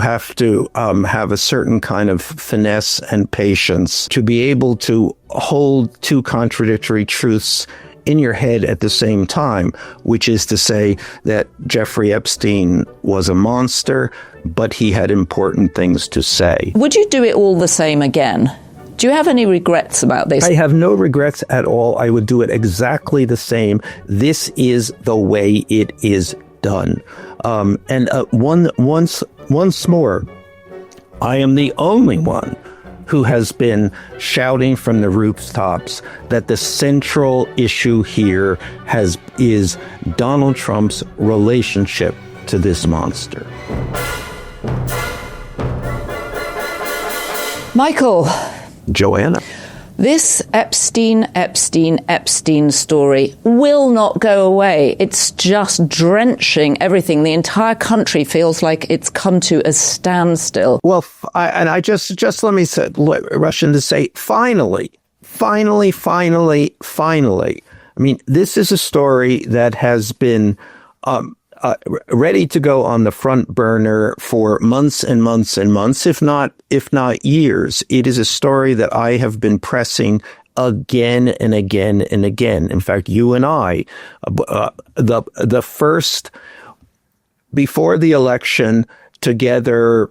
have to have a certain kind of finesse and patience to be able to hold two contradictory truths in your head at the same time, which is to say that Jeffrey Epstein was a monster, but he had important things to say. Would you do it all the same again? Do you have any regrets about this? I have no regrets at all. I would do it exactly the same. This is the way it is done. Once more, I am the only one who has been shouting from the rooftops that the central issue here is Donald Trump's relationship to this monster. Michael. Joanna. This Epstein story will not go away. It's just drenching everything. The entire country feels like it's come to a standstill. Well, I just let me rush in to say, finally. I mean, this is a story that has been ready to go on the front burner for months and months and months, if not years. It is a story that I have been pressing again and again and again. In fact, you and I, the first, before the election, together,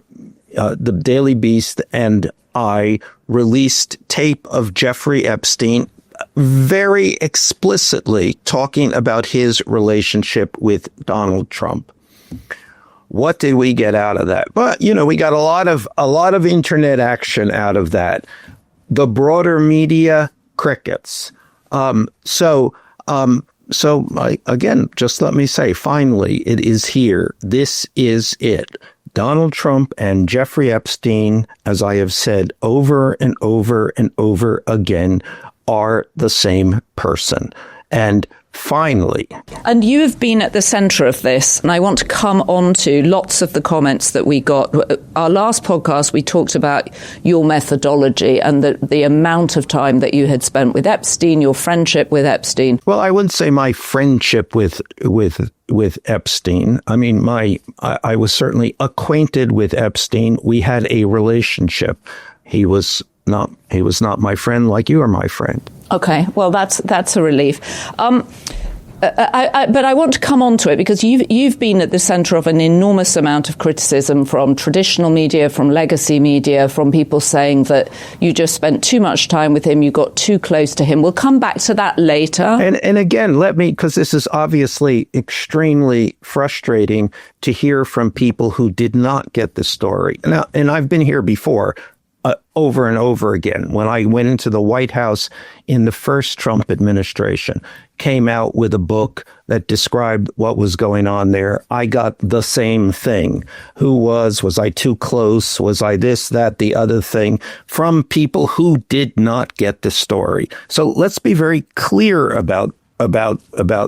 the Daily Beast and I released tape of Jeffrey Epstein very explicitly talking about his relationship with Donald Trump. What did we get out of that? Well, we got a lot of internet action out of that. The broader media, crickets. Again, just let me say, finally, it is here. This is it. Donald Trump and Jeffrey Epstein, as I have said over and over and over again, are the same person. And finally. And you have been at the center of this, and I want to come on to lots of the comments that we got. Our last podcast, we talked about your methodology and the amount of time that you had spent with Epstein, your friendship with Epstein. Well, I wouldn't say my friendship with Epstein. I mean, I was certainly acquainted with Epstein. We had a relationship. He was not my friend like you are my friend. Okay, well, that's a relief. But I want to come on to it because you've been at the center of an enormous amount of criticism from traditional media, from legacy media, from people saying that you just spent too much time with him, you got too close to him. We'll come back to that later. And again, because this is obviously extremely frustrating to hear from people who did not get the story. Now, and I've been here before. Over and over again. When I went into the White House in the first Trump administration, came out with a book that described what was going on there, I got the same thing. Was I too close? Was I this, that, the other thing? From people who did not get the story. So let's be very clear about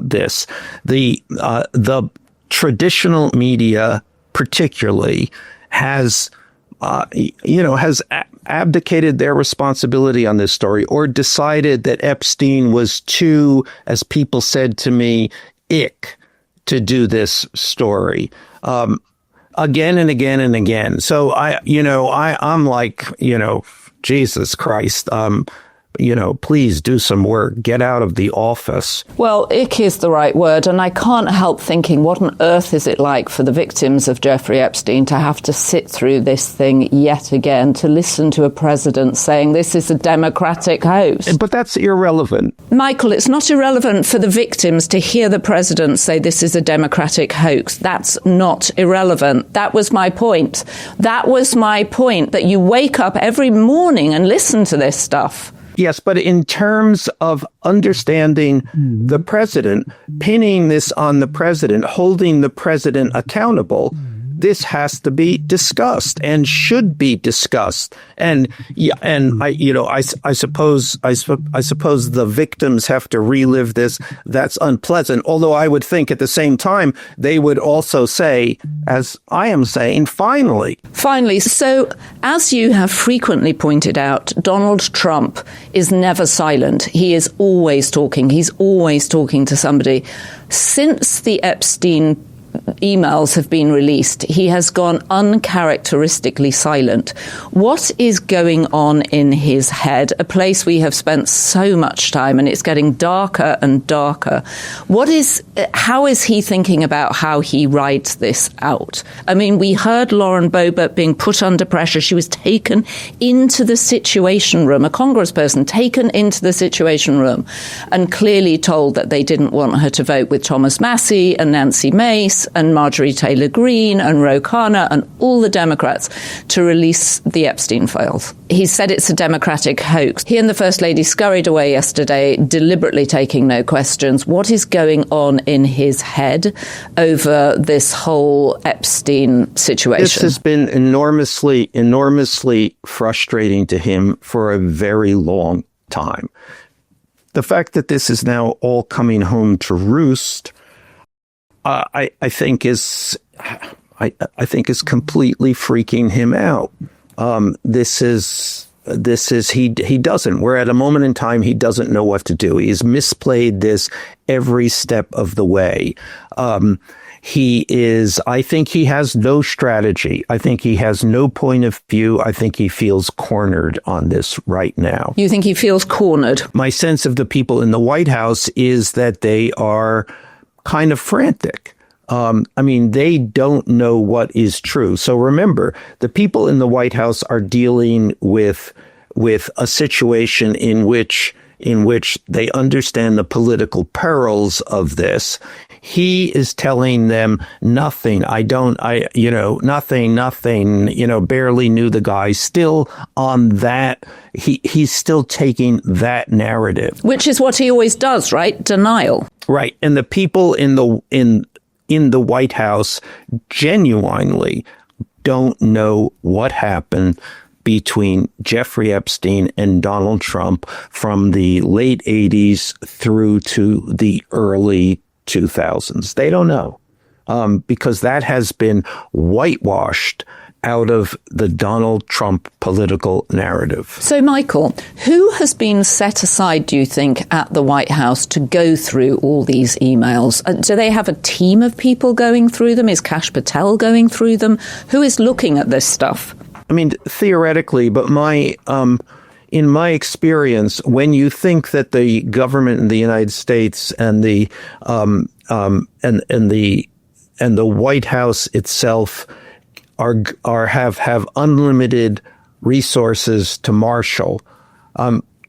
this. The traditional media particularly has abdicated their responsibility on this story or decided that Epstein was too, as people said to me, ick to do this story. Again and again and again. So I'm like, Jesus Christ, please do some work. Get out of the office. Well, ick is the right word. And I can't help thinking, what on earth is it like for the victims of Jeffrey Epstein to have to sit through this thing yet again, to listen to a president saying this is a democratic hoax? But that's irrelevant. Michael, it's not irrelevant for the victims to hear the president say this is a democratic hoax. That's not irrelevant. That was my point. That you wake up every morning and listen to this stuff. Yes, but in terms of understanding the president, pinning this on the president, holding the president accountable, this has to be discussed and should be discussed. And I suppose the victims have to relive this. That's unpleasant. Although I would think at the same time, they would also say, as I am saying, finally. So as you have frequently pointed out, Donald Trump is never silent. He is always talking. He's always talking to somebody. Since the Epstein emails have been released, he has gone uncharacteristically silent. What is going on in his head? A place we have spent so much time, and it's getting darker and darker. How is he thinking about how he rides this out? I mean, we heard Lauren Boebert being put under pressure. She was taken into the Situation Room, a congressperson taken into the Situation Room, and clearly told that they didn't want her to vote with Thomas Massie and Nancy Mace and Marjorie Taylor Greene and Ro Khanna and all the Democrats to release the Epstein files. He said it's a Democratic hoax. He and the First Lady scurried away yesterday, deliberately taking no questions. What is going on in his head over this whole Epstein situation? This has been enormously frustrating to him for a very long time. The fact that this is now all coming home to roost, I think is completely freaking him out. He doesn't. We're at a moment in time he doesn't know what to do. He's misplayed this every step of the way. I think he has no strategy. I think he has no point of view. I think he feels cornered on this right now. You think he feels cornered? My sense of the people in the White House is that they are kind of frantic. They don't know what is true. So remember, the people in the White House are dealing with a situation in which they understand the political perils of this. He is telling them nothing, barely knew the guy. Still on that, he's still taking that narrative. Which is what he always does, right? Denial. Right. And the people in the White House genuinely don't know what happened between Jeffrey Epstein and Donald Trump from the late 80s through to the early 2000s. They don't know, because that has been whitewashed out of the Donald Trump political narrative. So, Michael, who has been set aside, do you think, at the White House to go through all these emails? Do they have a team of people going through them? Is Kash Patel going through them? Who is looking at this stuff? I mean, theoretically, but in my experience, when you think that the government in the United States and the White House itself have unlimited resources to marshal,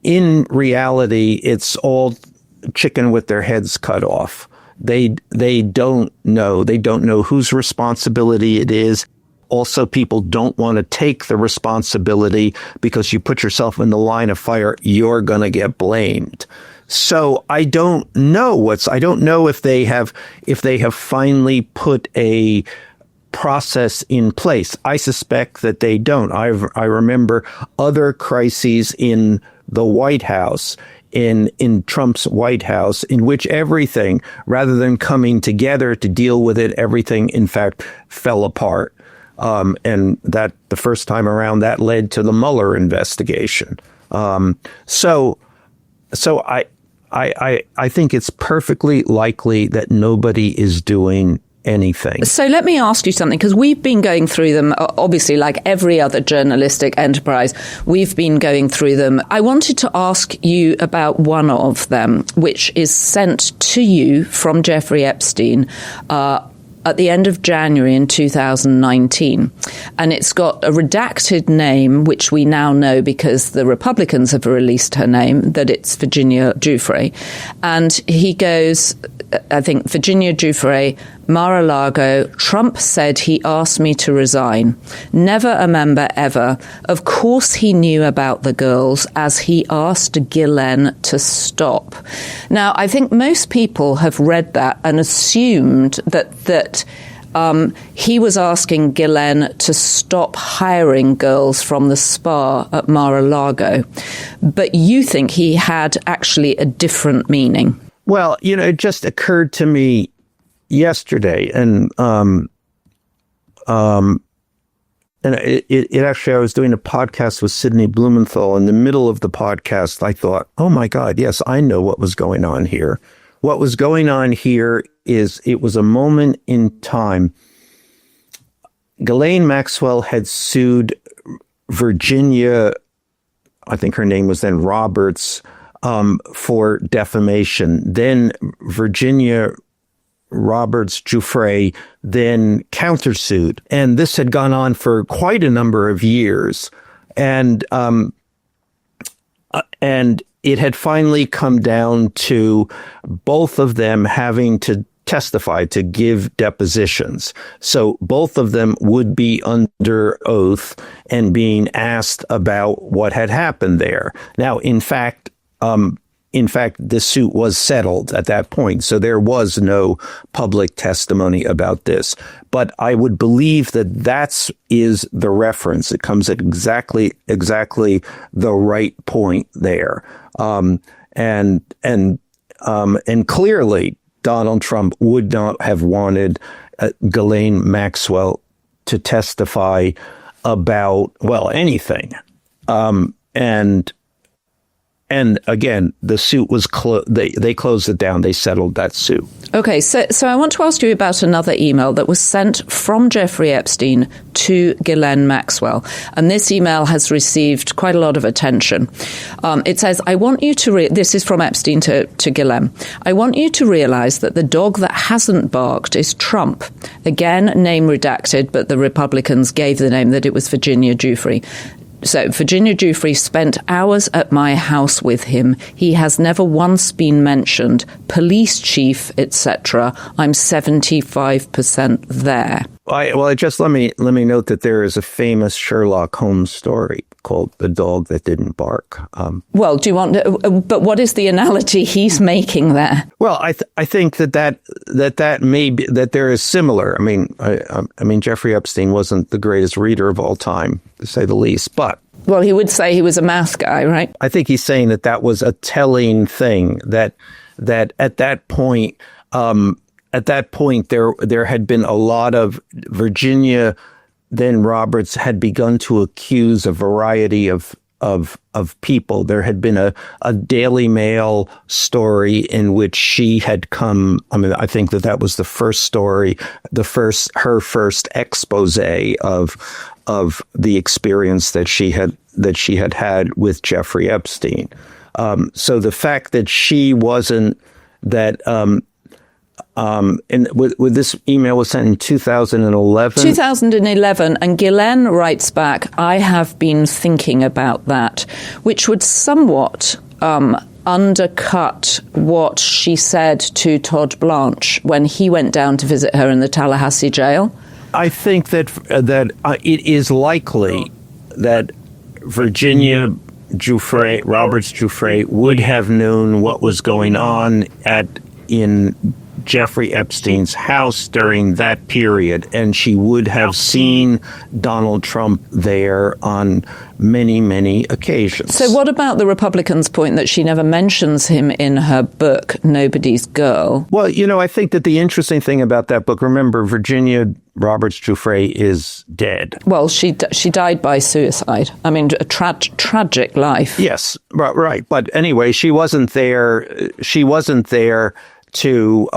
in reality, it's all chicken with their heads cut off. They don't know. They don't know whose responsibility it is. Also, people don't want to take the responsibility because you put yourself in the line of fire, you're going to get blamed. So I don't know if they have finally put a process in place. I suspect that they don't. I remember other crises in the White House, in Trump's White House, in which everything, rather than coming together to deal with it, everything in fact fell apart. And that the first time around that led to the Mueller investigation. So I think it's perfectly likely that nobody is doing anything. So let me ask you something, because we've been going through them, obviously, like every other journalistic enterprise, we've been going through them. I wanted to ask you about one of them, which is sent to you from Jeffrey Epstein, at the end of January in 2019. And it's got a redacted name, which we now know because the Republicans have released her name, that it's Virginia Giuffre. And he goes, I think, Virginia Giuffre, Mar-a-Lago, Trump said he asked me to resign. Never a member ever. Of course he knew about the girls, as he asked Ghislaine to stop. Now, I think most people have read that and assumed that he was asking Ghislaine to stop hiring girls from the spa at Mar-a-Lago. But you think he had actually a different meaning. Well, it just occurred to me yesterday, and it actually, I was doing a podcast with Sidney Blumenthal. In the middle of the podcast, I thought, oh my God, yes, I know what was going on here. what was going on here is it was a moment in time. Ghislaine Maxwell had sued Virginia, I think her name was then Roberts, for defamation. Then Virginia Roberts Giuffre then countersued. And this had gone on for quite a number of years. And it had finally come down to both of them having to testify, to give depositions. So both of them would be under oath and being asked about what had happened there. Now, in fact, the suit was settled at that point, so there was no public testimony about this. But I would believe that is the reference. It comes at exactly the right point there. And clearly, Donald Trump would not have wanted Ghislaine Maxwell to testify about, well, anything. And again, the suit was they closed it down. They settled that suit. Okay, so I want to ask you about another email that was sent from Jeffrey Epstein to Ghislaine Maxwell. And this email has received quite a lot of attention. It says, I want you to, this is from Epstein to Ghislaine. I want you to realize that the dog that hasn't barked is Trump. Again, name redacted, but the Republicans gave the name that it was Virginia Giuffre. So Virginia Giuffre spent hours at my house with him. He has never once been mentioned. Police chief, etc. I'm 75% there. Just let me note that there is a famous Sherlock Holmes story called "The Dog That Didn't Bark." Well, do you want? But what is the analogy he's making there? Well, I think that may be that there is similar. I mean, Jeffrey Epstein wasn't the greatest reader of all time, to say the least, but. Well, he would say he was a math guy, right? I think he's saying that was a telling thing, that at that point. At that point, there had been a lot of Virginia, then Roberts, had begun to accuse a variety of people. There had been a Daily Mail story in which she had come. I mean, I think that was the first story, her first expose of the experience that she had with Jeffrey Epstein. So the fact that she wasn't that. And with this email was sent in 2011. 2011, and Ghislaine writes back, I have been thinking about that, which would somewhat undercut what she said to Todd Blanche when he went down to visit her in the Tallahassee jail. I think that it is likely that Virginia Roberts Giuffre would have known what was going on in Jeffrey Epstein's house during that period, and she would have seen Donald Trump there on many, many occasions. So what about the Republicans' point that she never mentions him in her book, Nobody's Girl? Well, I think that the interesting thing about that book, remember, Virginia Roberts Giuffre is dead. Well, she died by suicide. I mean, a tragic life. Yes, right. But anyway, she wasn't there. She wasn't there to,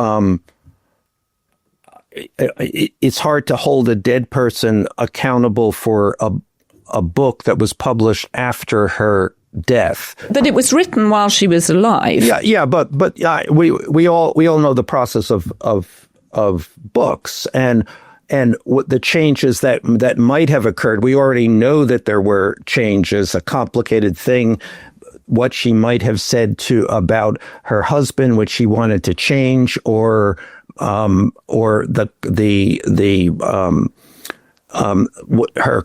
it's hard to hold a dead person accountable for a book that was published after her death. But it was written while she was alive. Yeah, but we all know the process of books and what the changes that might have occurred. We already know that there were changes, a complicated thing. What she might have said about her husband, which she wanted to change, or her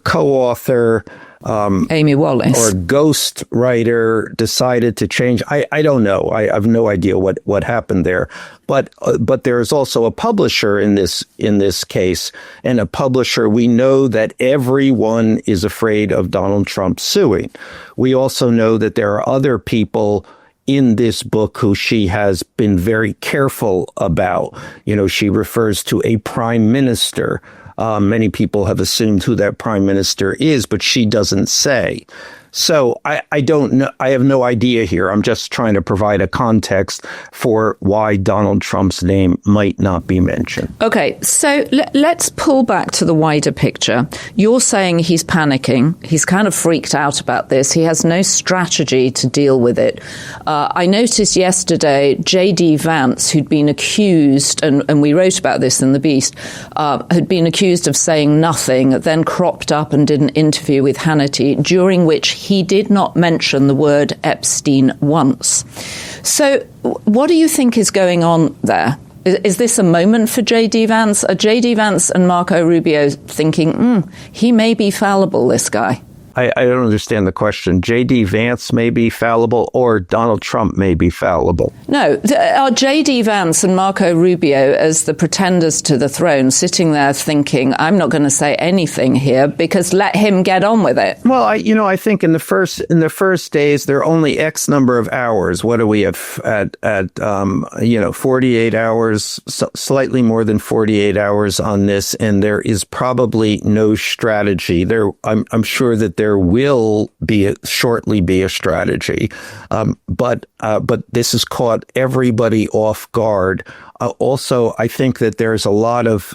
co-author, Amy Wallace, or ghost writer decided to change. I don't know. I have no idea what happened there. But there is also a publisher in this case, and a publisher. We know that everyone is afraid of Donald Trump suing. We also know that there are other people in this book who she has been very careful about. She refers to a prime minister. Many people have assumed who that prime minister is, but she doesn't say. So I don't know. I have no idea here. I'm just trying to provide a context for why Donald Trump's name might not be mentioned. Okay, so let's pull back to the wider picture. You're saying he's panicking. He's kind of freaked out about this. He has no strategy to deal with it. I noticed yesterday J.D. Vance, who'd been accused, and we wrote about this in The Beast, had been accused of saying nothing, then cropped up and did an interview with Hannity, during which he did not mention the word Epstein once. So what do you think is going on there? Is this a moment for J.D. Vance? Are J.D. Vance and Marco Rubio thinking, he may be fallible, this guy? I don't understand the question. J.D. Vance may be fallible or Donald Trump may be fallible? No. Are J.D. Vance and Marco Rubio, as the pretenders to the throne, sitting there thinking, I'm not going to say anything here because let him get on with it? Well, I think in the first days, there are only X number of hours. What do we have at 48 hours, slightly more than 48 hours on this. And there is probably no strategy there. I'm sure that there will shortly be a strategy, but this has caught everybody off guard. Also, I think that there's a lot of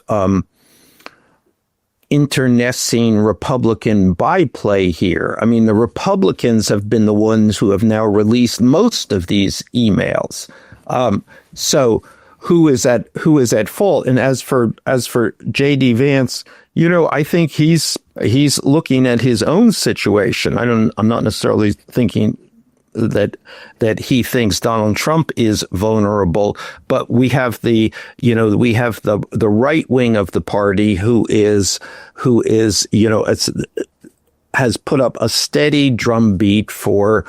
internecine Republican byplay here. I mean, the Republicans have been the ones who have now released most of these emails. So who is at fault? And as for J.D. Vance, I think he's looking at his own situation. I'm not necessarily thinking that he thinks Donald Trump is vulnerable, but we have the right wing of the party who has put up a steady drumbeat for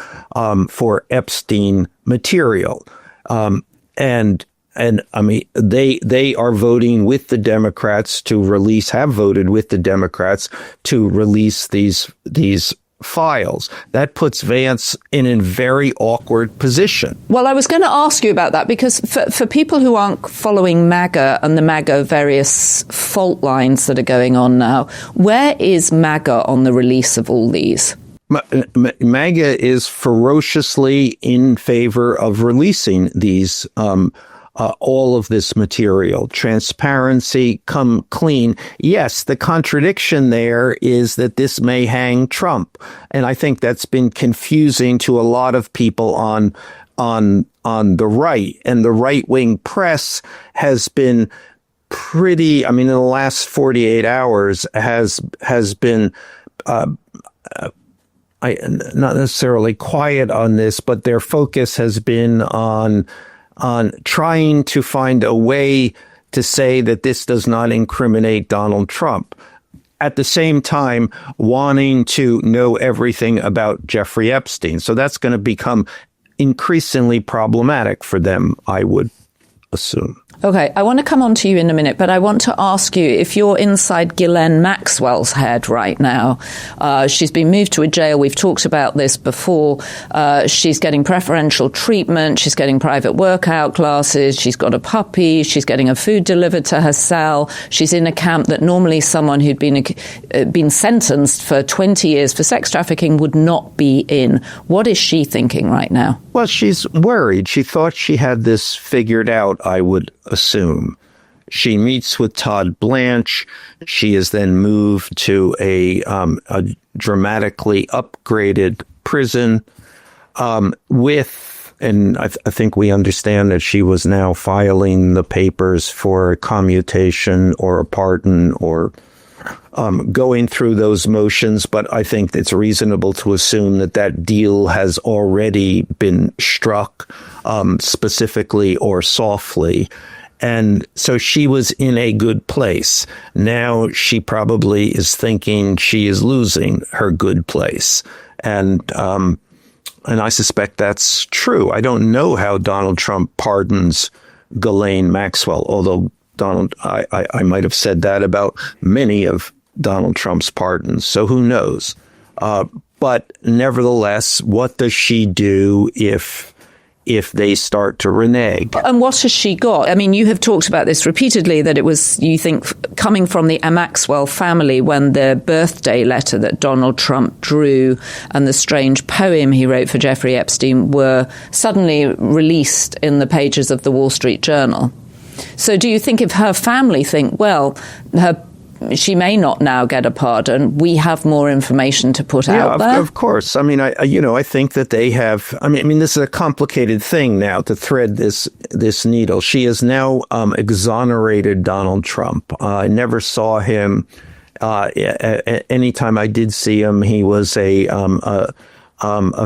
Epstein material, and I mean, they are voting with the Democrats have voted with the Democrats to release these files. That puts Vance in a very awkward position. Well, I was going to ask you about that because for people who aren't following MAGA and the MAGA various fault lines that are going on now, where is MAGA on the release of all these? MAGA is ferociously in favor of releasing these all of this material. Transparency, come clean. Yes, the contradiction there is that this may hang Trump. And I think that's been confusing to a lot of people on the right. And the right-wing press has been pretty, in the last 48 hours has been not necessarily quiet on this, but their focus has been on trying to find a way to say that this does not incriminate Donald Trump. At the same time, wanting to know everything about Jeffrey Epstein. So that's going to become increasingly problematic for them, I would assume. Okay, I want to come on to you in a minute, but I want to ask you if you're inside Ghislaine Maxwell's head right now. She's been moved to a jail. We've talked about this before. She's getting preferential treatment. She's getting private workout classes. She's got a puppy. She's getting her food delivered to her cell. She's in a camp that normally someone who'd been sentenced for 20 years for sex trafficking would not be in. What is she thinking right now? Well, she's worried. She thought she had this figured out, I would assume. She meets with Todd Blanche. She is then moved to a dramatically upgraded prison and I think we understand that she was now filing the papers for a commutation or a pardon or going through those motions. But I think it's reasonable to assume that deal has already been struck, specifically or softly. And so she was in a good place. Now she probably is thinking she is losing her good place. And I suspect that's true. I don't know how Donald Trump pardons Ghislaine Maxwell, although I might have said that about many of Donald Trump's pardons. So who knows? But nevertheless, what does she do if if they start to renege. And what has she got? I mean, you have talked about this repeatedly, that it was, you think, coming from the Maxwell family when the birthday letter that Donald Trump drew and the strange poem he wrote for Jeffrey Epstein were suddenly released in the pages of the Wall Street Journal. So do you think if her family think, well, she may not now get a pardon, we have more information to put out there? Of course. I mean, I think that they have. I mean, this is a complicated thing now to thread this needle. She has now exonerated Donald Trump. I never saw him. Anytime I did see him, he was a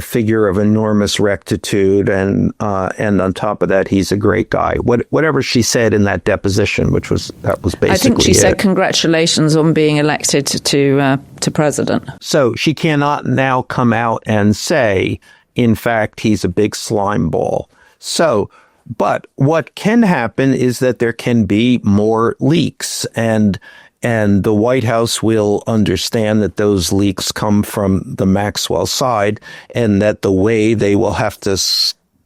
figure of enormous rectitude, and on top of that, he's a great guy. Whatever she said in that deposition, that was basically. I think she said congratulations on being elected to president. So she cannot now come out and say, in fact, he's a big slime ball. So, but what can happen is that there can be more leaks, and the White House will understand that those leaks come from the Maxwell side, and that the way they will have to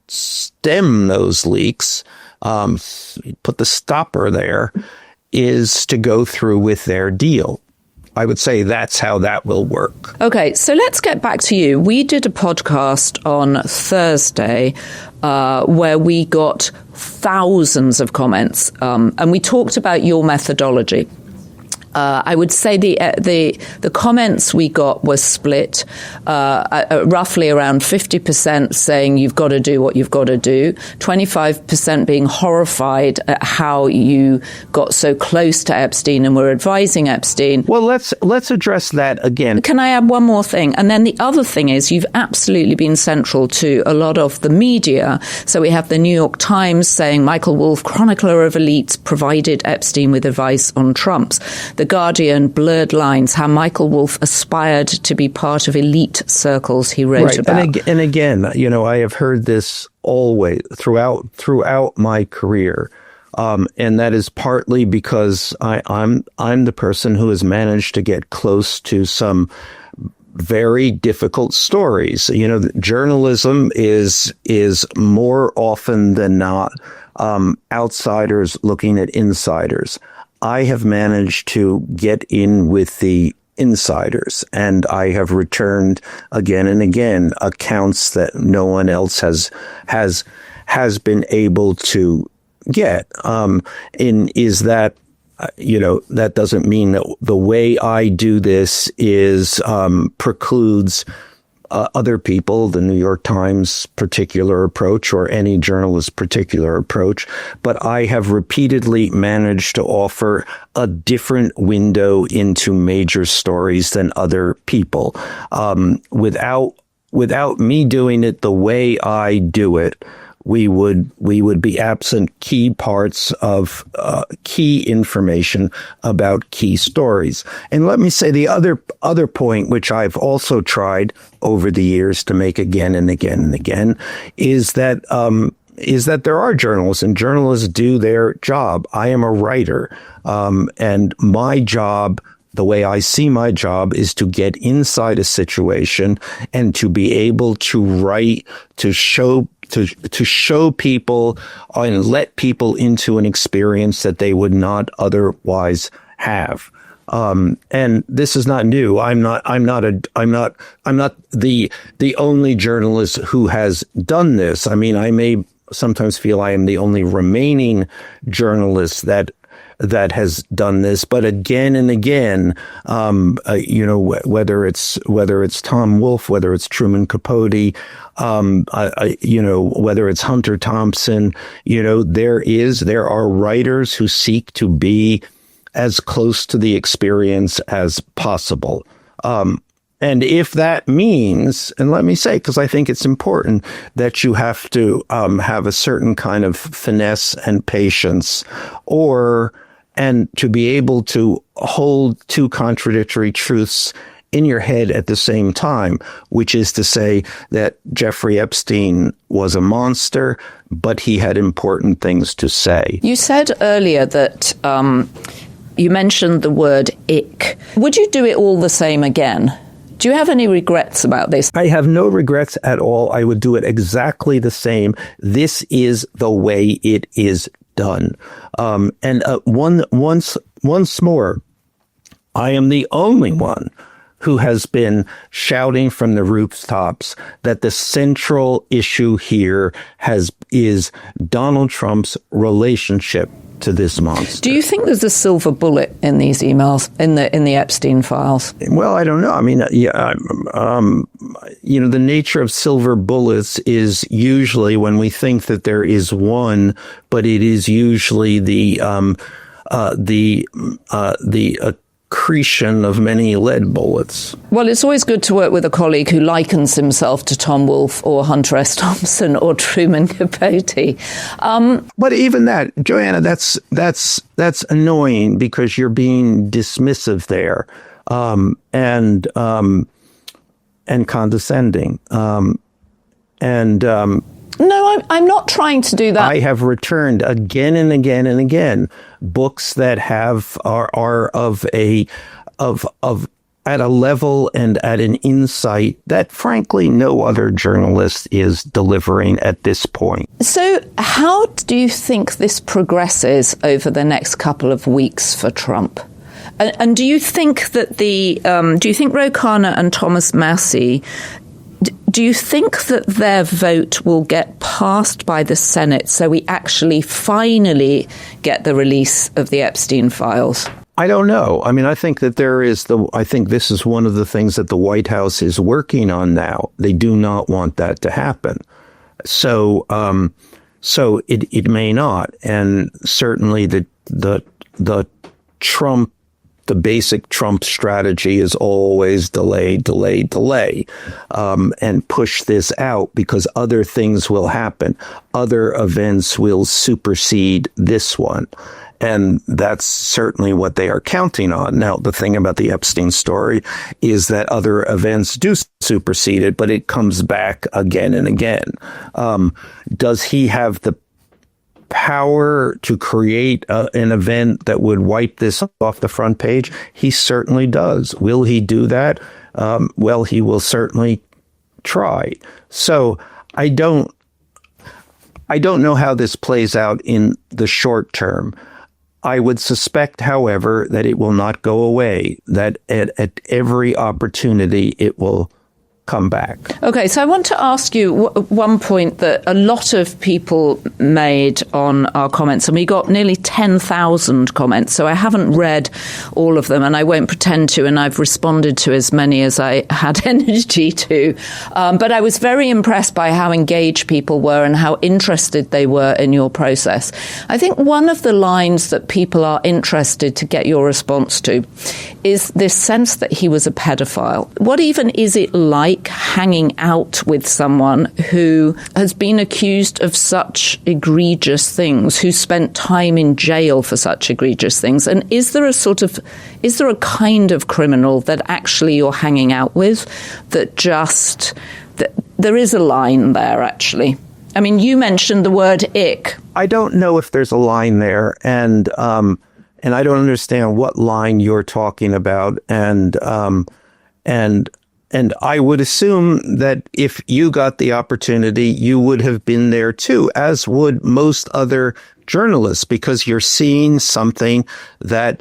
stem those leaks, put the stopper there, is to go through with their deal. I would say that's how that will work. Okay, so let's get back to you. We did a podcast on Thursday where we got thousands of comments, and we talked about your methodology. I would say the comments we got were split, roughly around 50% saying you've got to do what you've got to do, 25% being horrified at how you got so close to Epstein and were advising Epstein. Well, let's address that again. Can I add one more thing? And then the other thing is you've absolutely been central to a lot of the media. So we have the New York Times saying Michael Wolff, chronicler of elites, provided Epstein with advice on Trump's. The Guardian, blurred lines, how Michael Wolff aspired to be part of elite circles he wrote about. And again, I have heard this always throughout my career. And that is partly because I'm the person who has managed to get close to some very difficult stories. Journalism is more often than not outsiders looking at insiders. I have managed to get in with the insiders, and I have returned again and again accounts that no one else has been able to get. That doesn't mean that the way I do this is precludes other people, the New York Times particular approach or any journalist's particular approach, but I have repeatedly managed to offer a different window into major stories than other people. Without me doing it the way I do it, we would be absent key parts of key information about key stories. And let me say the other point, which I've also tried over the years to make again and again and again, is that there are journalists, and journalists do their job. I am a writer, and my job, the way I see my job, is to get inside a situation and to be able to write, to show people and let people into an experience that they would not otherwise have. And this is not new. I'm not the only journalist who has done this. I mean, I may sometimes feel I am the only remaining journalist that has done this, but again and again, whether it's Tom Wolfe, whether it's Truman Capote, whether it's Hunter Thompson, there are writers who seek to be as close to the experience as possible. And if that means, and let me say, because I think it's important, that you have to have a certain kind of finesse and patience, and to be able to hold two contradictory truths in your head at the same time, which is to say that Jeffrey Epstein was a monster, but he had important things to say. You said earlier that you mentioned the word ick. Would you do it all the same again? Do you have any regrets about this? I have no regrets at all. I would do it exactly the same. This is the way it is done. Once more, I am the only one who has been shouting from the rooftops that the central issue here is Donald Trump's relationship to this monster. Do you think there's a silver bullet in these emails, in the Epstein files? Well, I don't know. I mean, the nature of silver bullets is usually when we think that there is one, but it is usually the accretion of many lead bullets. Well, it's always good to work with a colleague who likens himself to Tom Wolff or Hunter S. Thompson or Truman Capote. But even that, Joanna, that's annoying because you're being dismissive there, and condescending, No, I'm not trying to do that. I have returned again and again and again books that are at a level and at an insight that, frankly, no other journalist is delivering at this point. So, how do you think this progresses over the next couple of weeks for Trump? And do you think that do you think Ro Khanna and Thomas Massie? Do you think that their vote will get passed by the Senate so we actually finally get the release of the Epstein files? I don't know. I mean, I think that I think this is one of the things that the White House is working on now. They do not want that to happen. So it may not. And certainly the basic Trump strategy is always delay, and push this out because other things will happen. Other events will supersede this one. And that's certainly what they are counting on. Now, the thing about the Epstein story is that other events do supersede it, but it comes back again and again. Does he have the power to create an event that would wipe this off the front page? He certainly does. Will he do that? Well, he will certainly try. So I don't know how this plays out in the short term. I would suspect, however, that it will not go away, that at every opportunity it will come back. Okay, so I want to ask you one point that a lot of people made on our comments, and we got nearly 10,000 comments, so I haven't read all of them, and I won't pretend to, and I've responded to as many as I had energy to. But I was very impressed by how engaged people were and how interested they were in your process. I think one of the lines that people are interested to get your response to is this sense that he was a pedophile. What even is it like hanging out with someone who has been accused of such egregious things, who spent time in jail for such egregious things? And is there a kind of criminal that actually you're hanging out with that there is a line there, actually? I mean, you mentioned the word ick. I don't know if there's a line there, and I don't understand what line you're talking about, and I would assume that if you got the opportunity, you would have been there too, as would most other journalists, because you're seeing something that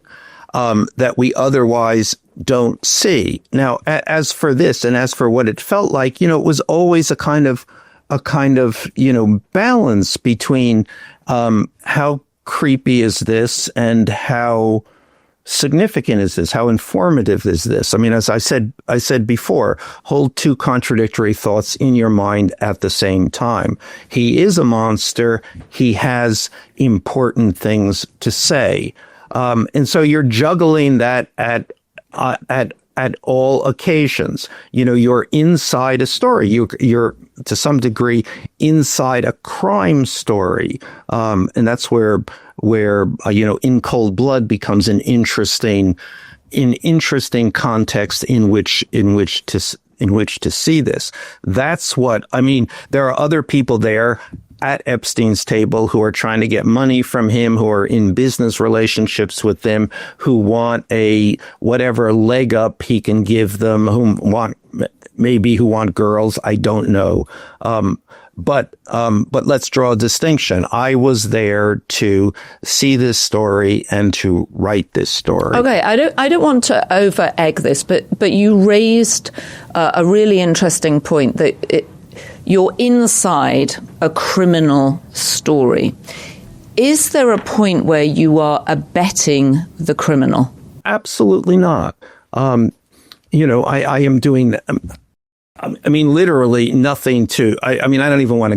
we otherwise don't see. Now, as for this, and as for what it felt like, it was always a kind of balance between how creepy is this and how significant is this? How informative is this? I mean, as I said before, hold two contradictory thoughts in your mind at the same time. He is a monster. He has important things to say. And so you're juggling that at all occasions. You're inside a story. You're to some degree inside a crime story. And that's where In Cold Blood becomes an interesting context in which to see this. That's what I mean. There are other people there. at Epstein's table who are trying to get money from him, who are in business relationships with him, who want a whatever leg up he can give them, who want girls. I don't know. But let's draw a distinction. I was there to see this story and to write this story. Okay, I don't want to over egg this, but you raised a really interesting point that you're inside a criminal story. Is there a point where you are abetting the criminal? Absolutely not. I am doing. I mean, literally nothing to. I don't even want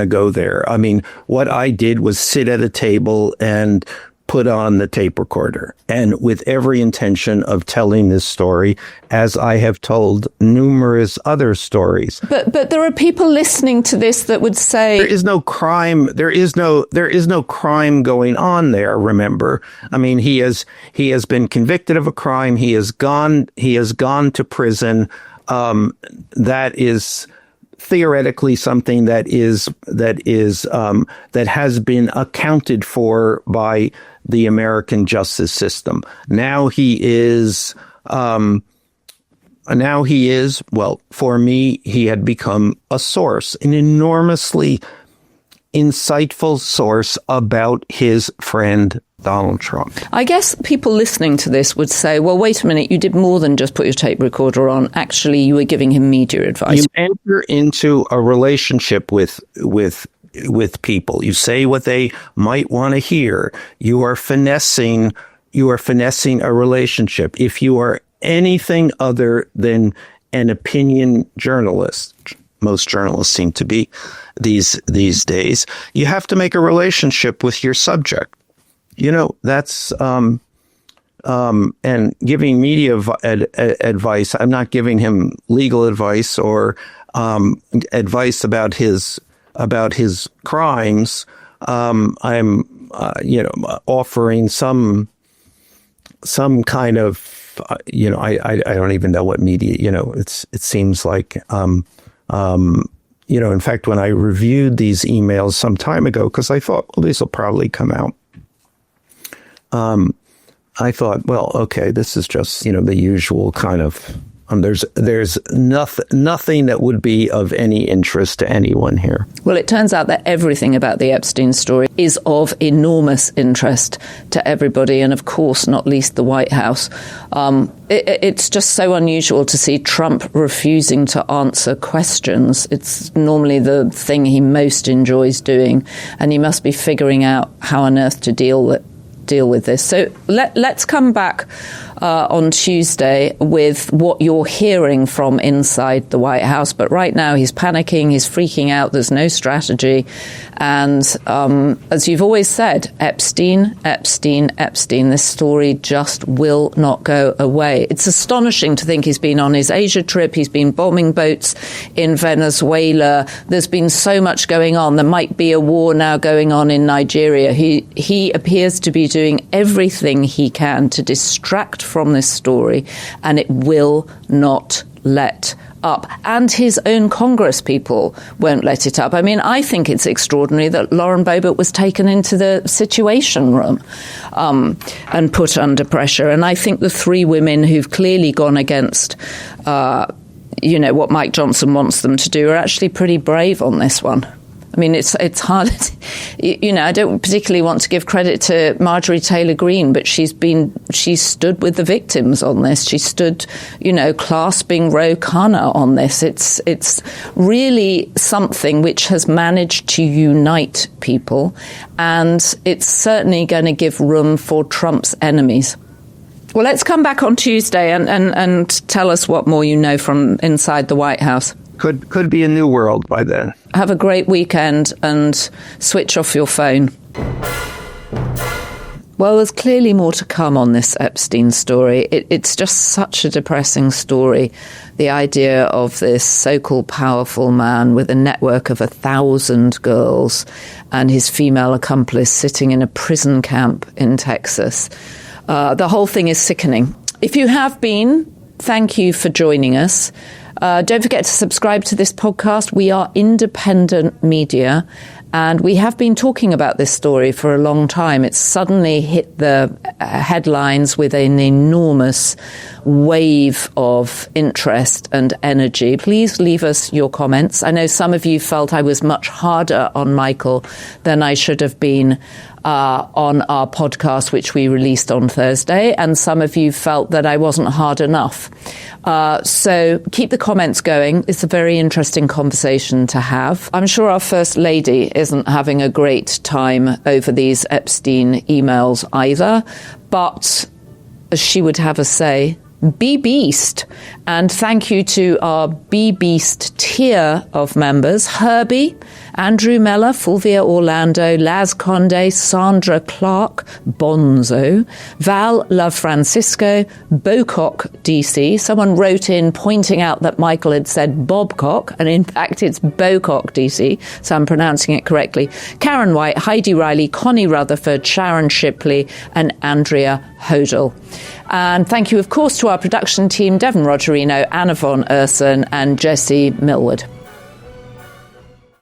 to go there. I mean, what I did was sit at a table and put on the tape recorder, and with every intention of telling this story, as I have told numerous other stories. But there are people listening to this that would say there is no crime. There is no crime going on there. Remember, I mean, he has been convicted of a crime. He has gone to prison. That is theoretically something that has been accounted for by the American justice system. Now he is, well, for me, he had become a source, an enormously insightful source about his friend Donald Trump. I guess people listening to this would say, well, wait a minute, you did more than just put your tape recorder on. Actually, you were giving him media advice. You enter into a relationship with people. You say what they might want to hear. You are finessing a relationship. If you are anything other than an opinion journalist, most journalists seem to be these days, you have to make a relationship with your subject. That's and giving media advice. I'm not giving him legal advice or advice about his crimes. I'm offering some kind of I don't even know what media. It seems like in fact, when I reviewed these emails some time ago, because I thought, well, these will probably come out. I thought, well, okay, this is just, the usual kind of, there's nothing that would be of any interest to anyone here. Well, it turns out that everything about the Epstein story is of enormous interest to everybody, and of course, not least the White House. It's just so unusual to see Trump refusing to answer questions. It's normally the thing he most enjoys doing, and he must be figuring out how on earth to deal with this. So let's come back on Tuesday with what you're hearing from inside the White House. But right now he's panicking, he's freaking out, there's no strategy. And as you've always said, Epstein, this story just will not go away. It's astonishing to think he's been on his Asia trip, he's been bombing boats in Venezuela. There's been so much going on. There might be a war now going on in Nigeria. He appears to be doing everything he can to distract from this story, and it will not let up. And his own Congress people won't let it up. I mean, I think it's extraordinary that Lauren Boebert was taken into the Situation Room and put under pressure. And I think the three women who've clearly gone against what Mike Johnson wants them to do are actually pretty brave on this one. I mean, it's hard. I don't particularly want to give credit to Marjorie Taylor Greene, but she stood with the victims on this. She stood, clasping Ro Khanna on this. It's really something which has managed to unite people, and it's certainly going to give room for Trump's enemies. Well, let's come back on Tuesday and tell us what more you know from inside the White House. Could be a new world by then. Have a great weekend and switch off your phone. Well, there's clearly more to come on this Epstein story. It's just such a depressing story. The idea of this so-called powerful man with a network of 1,000 girls and his female accomplice sitting in a prison camp in Texas. The whole thing is sickening. If you have been, thank you for joining us. Don't forget to subscribe to this podcast. We are independent media, And we have been talking about this story for a long time. It's suddenly hit the headlines with an enormous wave of interest and energy. Please leave us your comments. I know some of you felt I was much harder on Michael than I should have been on our podcast, which we released on Thursday, and some of you felt that I wasn't hard enough. So keep the comments going. It's a very interesting conversation to have. I'm sure our First Lady isn't having a great time over these Epstein emails either, but as she would have us say, be beast. And thank you to our Be Beast tier of members: Herbie, Andrew Mellor, Fulvia Orlando, Laz Conde, Sandra Clark, Bonzo, Val Love Francisco, Bocock DC. Someone wrote in pointing out that Michael had said Bobcock, and in fact it's Bocock DC, so I'm pronouncing it correctly. Karen White, Heidi Riley, Connie Rutherford, Sharon Shipley, and Andrea Hodel. And thank you, of course, to our production team: Devon Rogerino, Anna von Urson, and Jessie Millward.